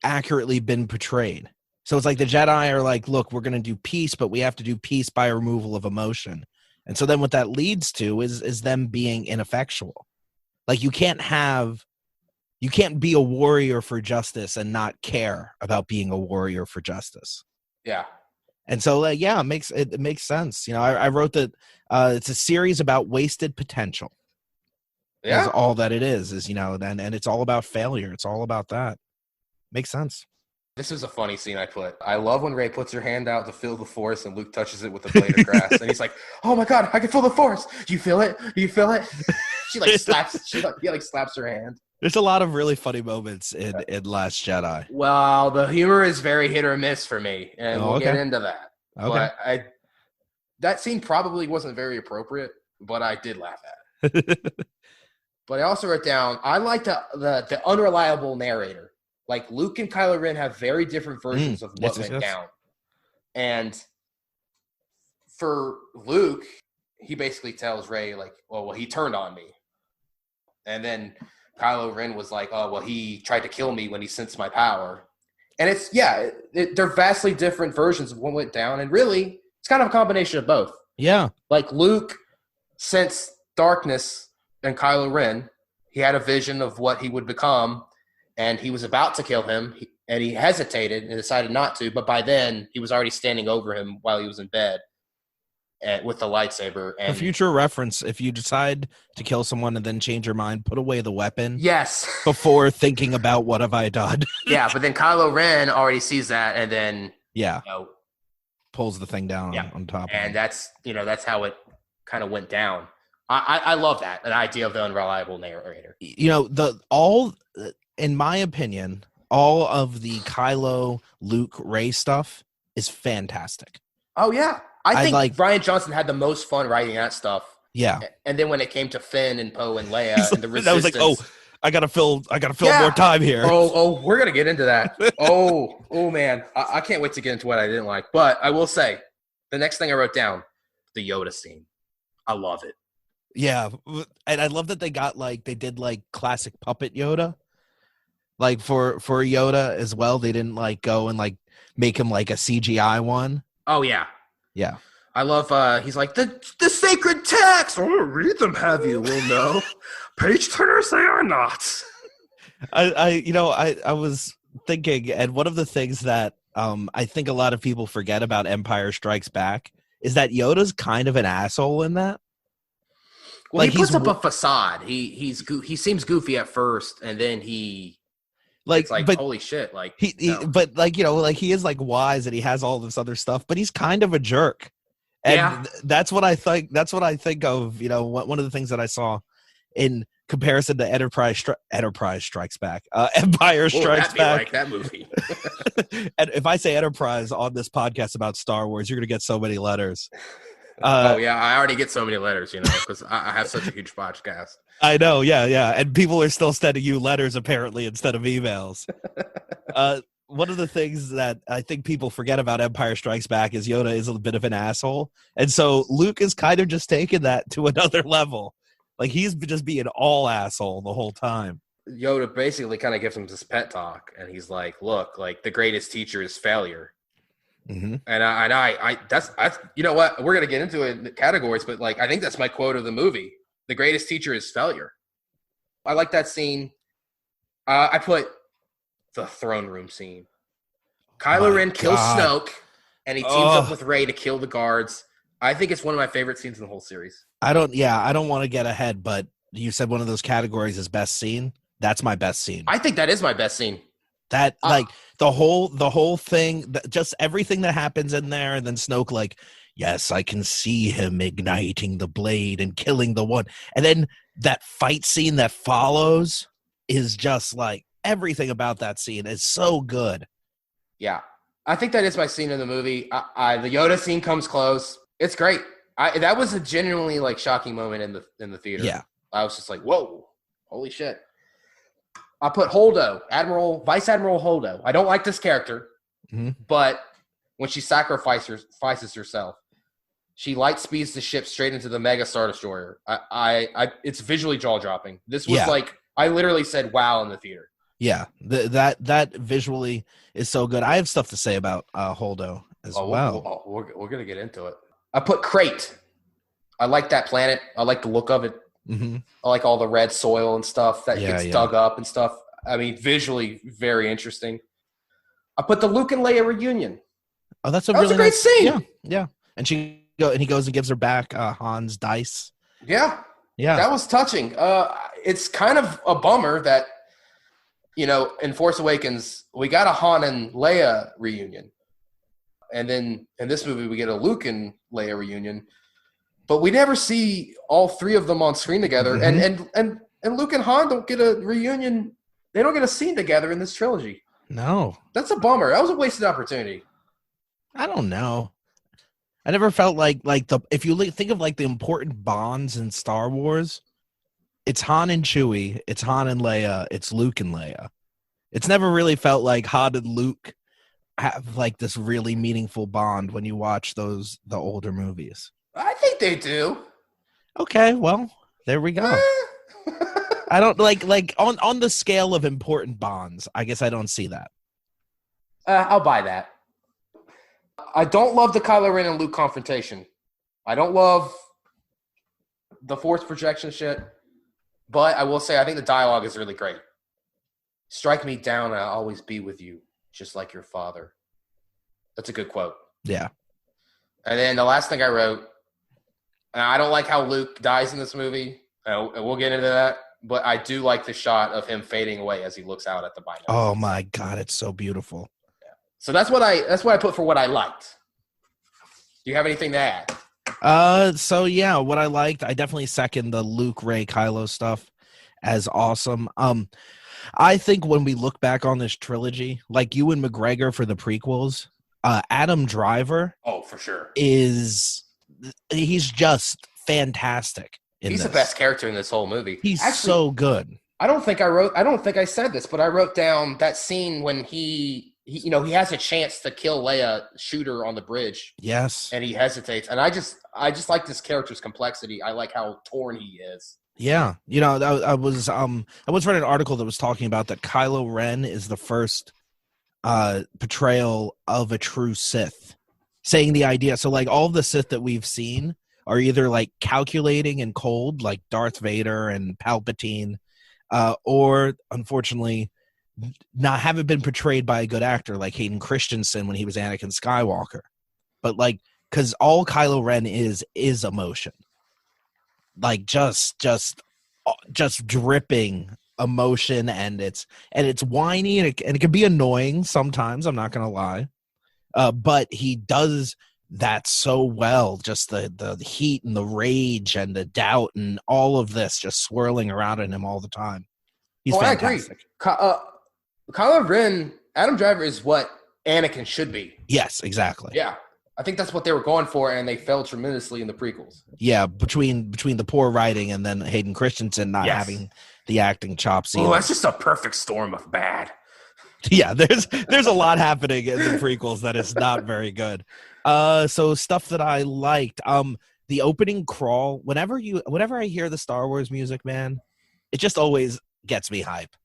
accurately been portrayed. So it's like the Jedi are like, look, we're going to do peace, but we have to do peace by removal of emotion. And so then what that leads to is them being ineffectual. Like you can't be a warrior for justice and not care about being a warrior for justice. Yeah. And so, like, yeah, it makes sense. You know, I wrote that it's a series about wasted potential. Yeah. That's all that it is, you know, and it's all about failure. It's all about that. Makes sense. This is a funny scene I put. I love when Rey puts her hand out to feel the Force and Luke touches it with a blade of grass. And he's like, oh my God, I can feel the Force. Do you feel it? Do you feel it? She slaps her hand. There's a lot of really funny moments in Last Jedi. Well, the humor is very hit or miss for me, and we'll get into that. Okay. But that scene probably wasn't very appropriate, but I did laugh at it. But I also wrote down, I like the unreliable narrator. Like, Luke and Kylo Ren have very different versions of what went down. And for Luke, he basically tells Rey, like, well, he turned on me. And then Kylo Ren was like, oh, well, he tried to kill me when he sensed my power. And they're vastly different versions of what went down. And really, it's kind of a combination of both. Yeah. Like, Luke sensed darkness in Kylo Ren. He had a vision of what he would become, and he was about to kill him, and he hesitated and decided not to. But by then, he was already standing over him while he was in bed with the lightsaber. And for future reference, if you decide to kill someone and then change your mind, put away the weapon. Yes. Before thinking about what have I done. Yeah, but then Kylo Ren already sees that, and then pulls the thing down on top. And that's how it kind of went down. I love that, an idea of the unreliable narrator. You know, in my opinion, all of the Kylo, Luke, Rey stuff is fantastic. Oh, yeah. I think Rian Johnson had the most fun writing that stuff. Yeah. And then when it came to Finn and Poe and Leia and the Resistance. I was like, oh, I gotta fill more time here. Oh, we're going to get into that. oh, man. I can't wait to get into what I didn't like. But I will say, the next thing I wrote down, the Yoda scene. I love it. Yeah. And I love that they did classic puppet Yoda. Like for Yoda as well, they didn't go and make him like a CGI one. Oh yeah, yeah. I love. He's like the sacred text. Oh, read them, have you? Will know. Page turners, they are not. I was thinking, and one of the things that I think a lot of people forget about Empire Strikes Back is that Yoda's kind of an asshole in that. Well, he puts up a facade. He seems goofy at first, and then he. But holy shit! He he is wise and he has all this other stuff, but he's kind of a jerk, and that's what I think. That's what I think of. You know, one of the things that I saw in comparison to Empire Strikes Back, Empire Strikes Back. Like that movie. And if I say Enterprise on this podcast about Star Wars, you're gonna get so many letters. I already get so many letters, because I have such a huge podcast. I know, yeah, and people are still sending you letters apparently instead of emails. One of the things that I think people forget about Empire Strikes Back is Yoda is a bit of an asshole, and so Luke is kind of just taking that to another level. Like he's just being all asshole the whole time. Yoda basically kind of gives him this pet talk, and he's like, "Look, the greatest teacher is failure." Mm-hmm. And I that's you know what, we're gonna get into it in the categories, but I think that's my quote of the movie. The greatest teacher is failure. I like that scene. I put the throne room scene. Kylo Ren kills Snoke, and he teams up with Rey to kill the guards. I think it's one of my favorite scenes in the whole series. I don't want to get ahead, but you said one of those categories is best scene. That's my best scene. I think that is my best scene. That the whole thing, just everything that happens in there, and then Snoke yes, I can see him igniting the blade and killing the one, and then that fight scene that follows is just everything about that scene is so good. Yeah, I think that is my scene in the movie. The Yoda scene comes close. It's great. That was a genuinely shocking moment in the theater. Yeah, I was just like, whoa, holy shit. I put Holdo, Vice Admiral Holdo. I don't like this character, but when she sacrifices herself. She light speeds the ship straight into the Mega Star Destroyer. It's visually jaw dropping. This was like I literally said "wow" in the theater. Yeah, that visually is so good. I have stuff to say about Holdo as well. We're gonna get into it. I put Crate. I like that planet. I like the look of it. Mm-hmm. I like all the red soil and stuff that gets dug up and stuff. I mean, visually very interesting. I put the Luke and Leia reunion. Oh, that's a great scene. Yeah. And he goes and gives her back Han's dice. Yeah. That was touching. It's kind of a bummer that, in Force Awakens, we got a Han and Leia reunion. And then in this movie, we get a Luke and Leia reunion. But we never see all three of them on screen together. Mm-hmm. And Luke and Han don't get a reunion. They don't get a scene together in this trilogy. No. That's a bummer. That was a wasted opportunity. I don't know. I never felt like if you think of like the important bonds in Star Wars, it's Han and Chewie, it's Han and Leia, it's Luke and Leia. It's never really felt like Han and Luke have like this really meaningful bond when you watch the older movies. I think they do. Okay, well, there we go. I don't like on the scale of important bonds. I guess I don't see that. I'll buy that. I don't love the Kylo Ren and Luke confrontation. I don't love the force projection shit, but I will say I think the dialogue is really great. Strike me down and I'll always be with you, just like your father. That's a good quote. Yeah. And then the last thing I wrote, and I don't like how Luke dies in this movie. And we'll get into that. But I do like the shot of him fading away as he looks out at the binary. Oh my God, it's so beautiful. Yeah. So that's what I put for what I liked. Do you have anything to add? So yeah, what I liked, I definitely second the Luke, Rey, Kylo stuff as awesome. I think when we look back on this trilogy, like Ewan McGregor for the prequels, Adam Driver, oh for sure, he's just fantastic. He's the best character in this whole movie. He's actually so good. I don't think I said this, but I wrote down that scene when he has a chance to kill Leia, shoot her on the bridge. Yes. And he hesitates. And I just like this character's complexity. I like how torn he is. Yeah. I was reading an article that was talking about that Kylo Ren is the first portrayal of a true Sith. Saying the idea. So like all the Sith that we've seen are either like calculating and cold, like Darth Vader and Palpatine, or unfortunately haven't been portrayed by a good actor like Hayden Christensen when he was Anakin Skywalker. But like, because all Kylo Ren is emotion, like just dripping emotion, and it's whiny and it can be annoying sometimes. I'm not gonna lie, but he does that so well. Just the heat and the rage and the doubt and all of this just swirling around in him all the time. He's fantastic. I agree. Kylo Ren, Adam Driver is what Anakin should be. Yes, exactly. Yeah. I think that's what they were going for, and they failed tremendously in the prequels. Yeah, between the poor writing and then Hayden Christensen not having the acting chops. Oh, that's just a perfect storm of bad. Yeah, there's a lot happening in the prequels that is not very good. So stuff that I liked. The opening crawl. Whenever I hear the Star Wars music, man, it just always gets me hype.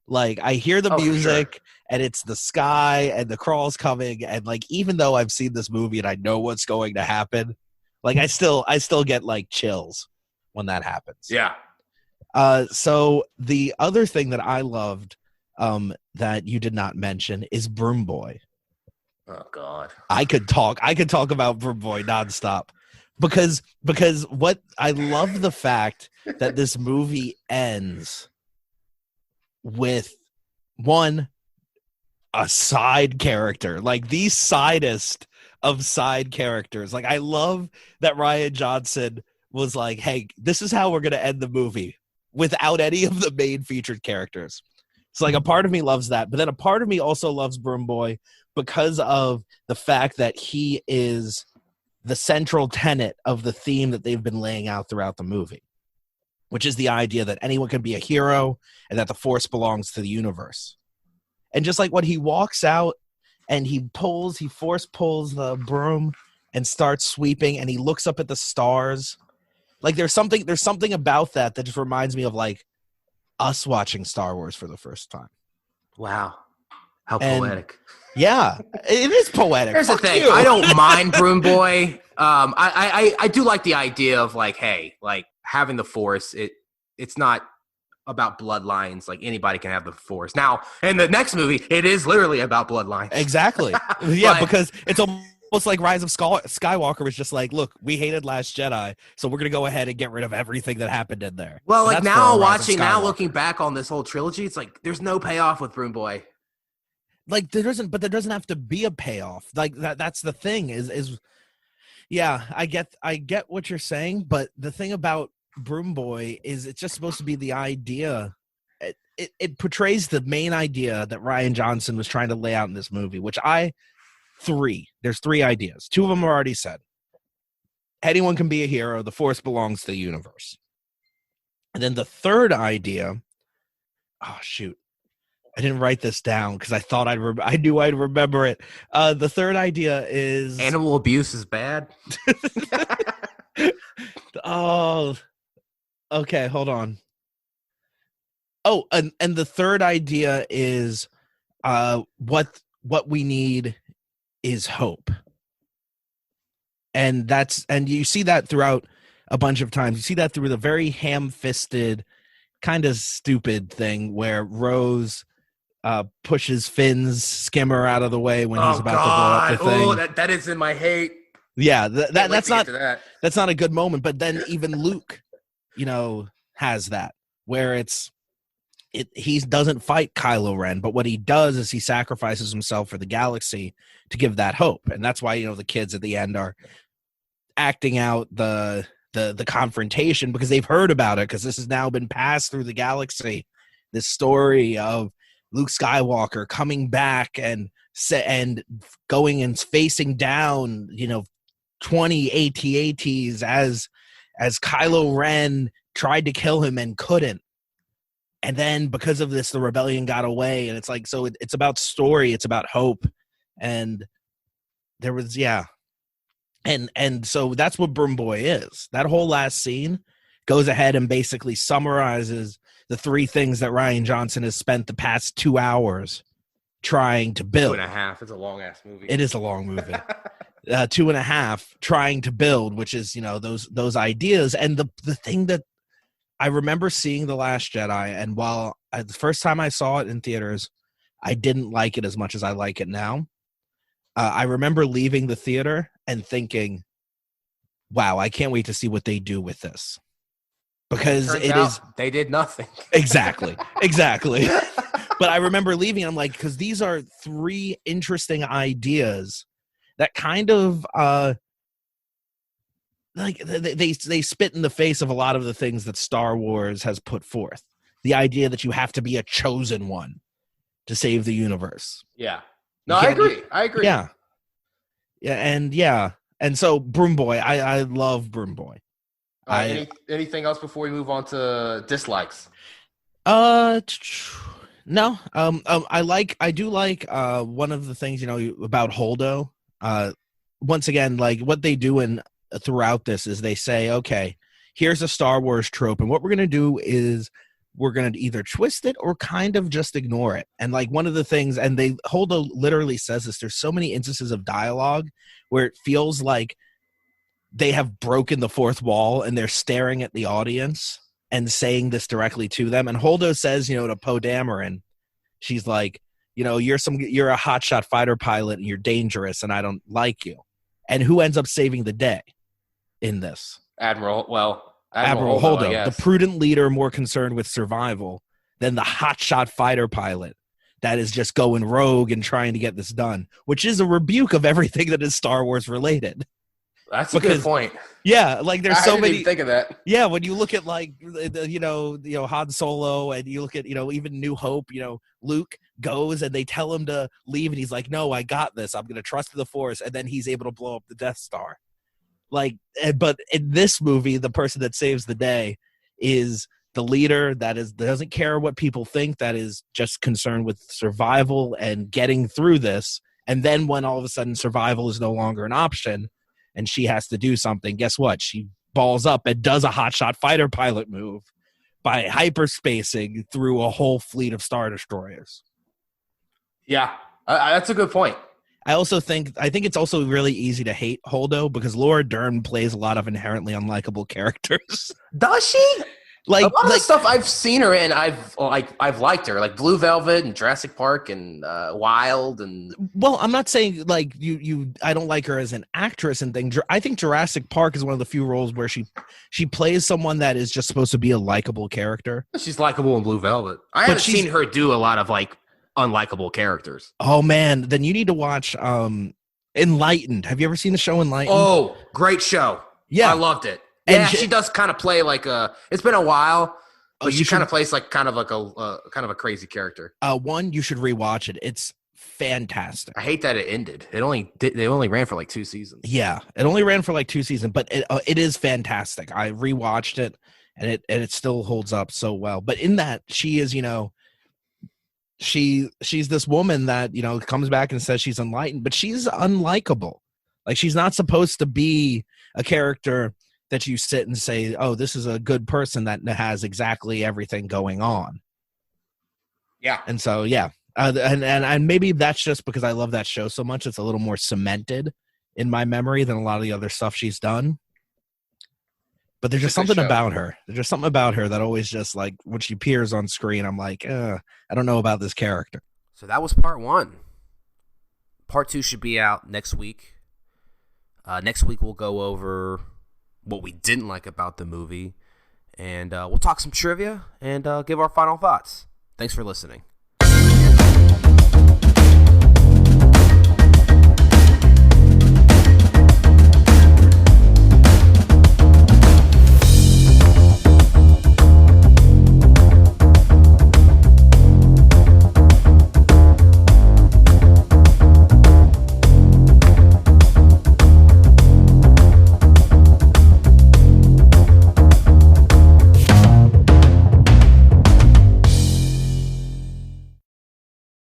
Like I hear the music and it's the sky and the crawl's coming, and like even though I've seen this movie and I know what's going to happen, like I still get like chills when that happens. Yeah. So the other thing that I loved that you did not mention is Broom Boy. Oh God. I could talk about Broom Boy nonstop because what I love the fact that this movie ends with a side character, like the sidest of side characters. Like I love that Rian Johnson was like, hey, this is how we're going to end the movie without any of the main featured characters. So like a part of me loves that, but then a part of me also loves Broom Boy because of the fact that he is the central tenet of the theme that they've been laying out throughout the movie, which is the idea that anyone can be a hero and that the Force belongs to the universe. And just like when he walks out and he force pulls the broom and starts sweeping, and he looks up at the stars. Like there's something about that just reminds me of like us watching Star Wars for the first time. Wow. How And poetic. yeah, it is poetic. Here's the thing. You. I don't mind Broom Boy. I do like the idea of like, hey, like having the Force, it's not about bloodlines. Like anybody can have the Force. Now, in the next movie, it is literally about bloodlines. Exactly. Yeah, because it's almost like Rise of Skywalker was just like, look, we hated Last Jedi, so we're gonna go ahead and get rid of everything that happened in there. Well, and like now looking back on this whole trilogy, it's like there's no payoff with Broom Boy. Like there doesn't have to be a payoff. Like that's the thing is yeah, I get what you're saying, but the thing about Broom Boy is it's just supposed to be the idea. It portrays the main idea that Rian Johnson was trying to lay out in this movie, which there's 3 ideas. 2 of them are already said. Anyone can be a hero. The Force belongs to the universe. And then the third idea, oh shoot, I didn't write this down because I thought I knew I'd remember it. The third idea is animal abuse is bad. Oh, okay, hold on. Oh, and the third idea is what we need is hope. And you see that throughout a bunch of times. You see that through the very ham-fisted, kind of stupid thing where Rose pushes Finn's skimmer out of the way when he's about to blow up the thing. Oh, that is in my hate. Yeah, that's not a good moment. But then even Luke, has that where he doesn't fight Kylo Ren, but what he does is he sacrifices himself for the galaxy to give that hope, and that's why the kids at the end are acting out the confrontation because they've heard about it because this has now been passed through the galaxy. This story of Luke Skywalker coming back and going and facing down 20 AT-ATs as Kylo Ren tried to kill him and couldn't. And then because of this, the rebellion got away. And it's like, so it's about story. It's about hope. And there was, yeah. And so that's what Broom Boy is. That whole last scene goes ahead and basically summarizes the 3 things that Rian Johnson has spent the past 2 hours trying to build. 2.5. It's a long-ass movie. It is a long movie. 2.5 trying to build, which is, those ideas. And the thing that I remember seeing The Last Jedi, and while the first time I saw it in theaters, I didn't like it as much as I like it now. I remember leaving the theater and thinking, wow, I can't wait to see what they do with this. Because they did nothing. Exactly. But I remember leaving, and I'm like, because these are 3 interesting ideas that kind of like they spit in the face of a lot of the things that Star Wars has put forth. The idea that you have to be a chosen one to save the universe. Yeah. No, I agree. Yeah. And so Broom Boy, I love Broom Boy. Anything else before we move on to dislikes? No. I do like one of the things about Holdo. Once again, like what they do throughout this is they say, okay, here's a Star Wars trope, and what we're gonna do is we're gonna either twist it or kind of just ignore it. And like one of the things, and Holdo literally says this, there's so many instances of dialogue where it feels like they have broken the 4th wall and they're staring at the audience and saying this directly to them. And Holdo says, to Poe Dameron, she's like, you're a hotshot fighter pilot and you're dangerous and I don't like you. And who ends up saving the day in this? Admiral Holdo, the prudent leader more concerned with survival than the hotshot fighter pilot that is just going rogue and trying to get this done, which is a rebuke of everything that is Star Wars related. That's a good point. Yeah, like there's so many. I didn't even think of that. Yeah, when you look at like Han Solo, and you look at even New Hope, Luke goes and they tell him to leave, and he's like, "No, I got this. I'm going to trust the Force," and then he's able to blow up the Death Star. Like, but in this movie, the person that saves the day is the leader that doesn't care what people think, that is just concerned with survival and getting through this And then when all of a sudden survival is no longer an option and she has to do something, guess what? She balls up and does a hotshot fighter pilot move by hyperspacing through a whole fleet of Star Destroyers. Yeah, that's a good point. I think it's also really easy to hate Holdo because Laura Dern plays a lot of inherently unlikable characters. Does she? Like a lot of the stuff I've seen her in, I've liked her, like Blue Velvet and Jurassic Park and Wild and. Well, I'm not saying like you. I don't like her as an actress and things. I think Jurassic Park is one of the few roles where she plays someone that is just supposed to be a likable character. She's likable in Blue Velvet. I haven't seen her do a lot of like unlikable characters. Oh man, then you need to watch Enlightened. Have you ever seen the show Enlightened? Oh, great show. Yeah, I loved it. Yeah, she does kind of play like a. It's been a while, but she kind of plays like kind of a crazy character. You should rewatch it. It's fantastic. I hate that it ended. They only ran for like 2 seasons. Yeah, it only ran for like 2 seasons, but it is fantastic. I rewatched it, and it still holds up so well. But in that, she is she's this woman that comes back and says she's enlightened, but she's unlikable. Like she's not supposed to be a character that you sit and say, oh, this is a good person that has exactly everything going on. Yeah. And so, yeah. And maybe that's just because I love that show so much. It's a little more cemented in my memory than a lot of the other stuff she's done. But there's just something about her. There's just something about her that always just like when she appears on screen, I'm like, I don't know about this character. So that was part 1. Part 2 should be out next week. Next week we'll go over what we didn't like about the movie, and we'll talk some trivia and give our final thoughts. Thanks for listening.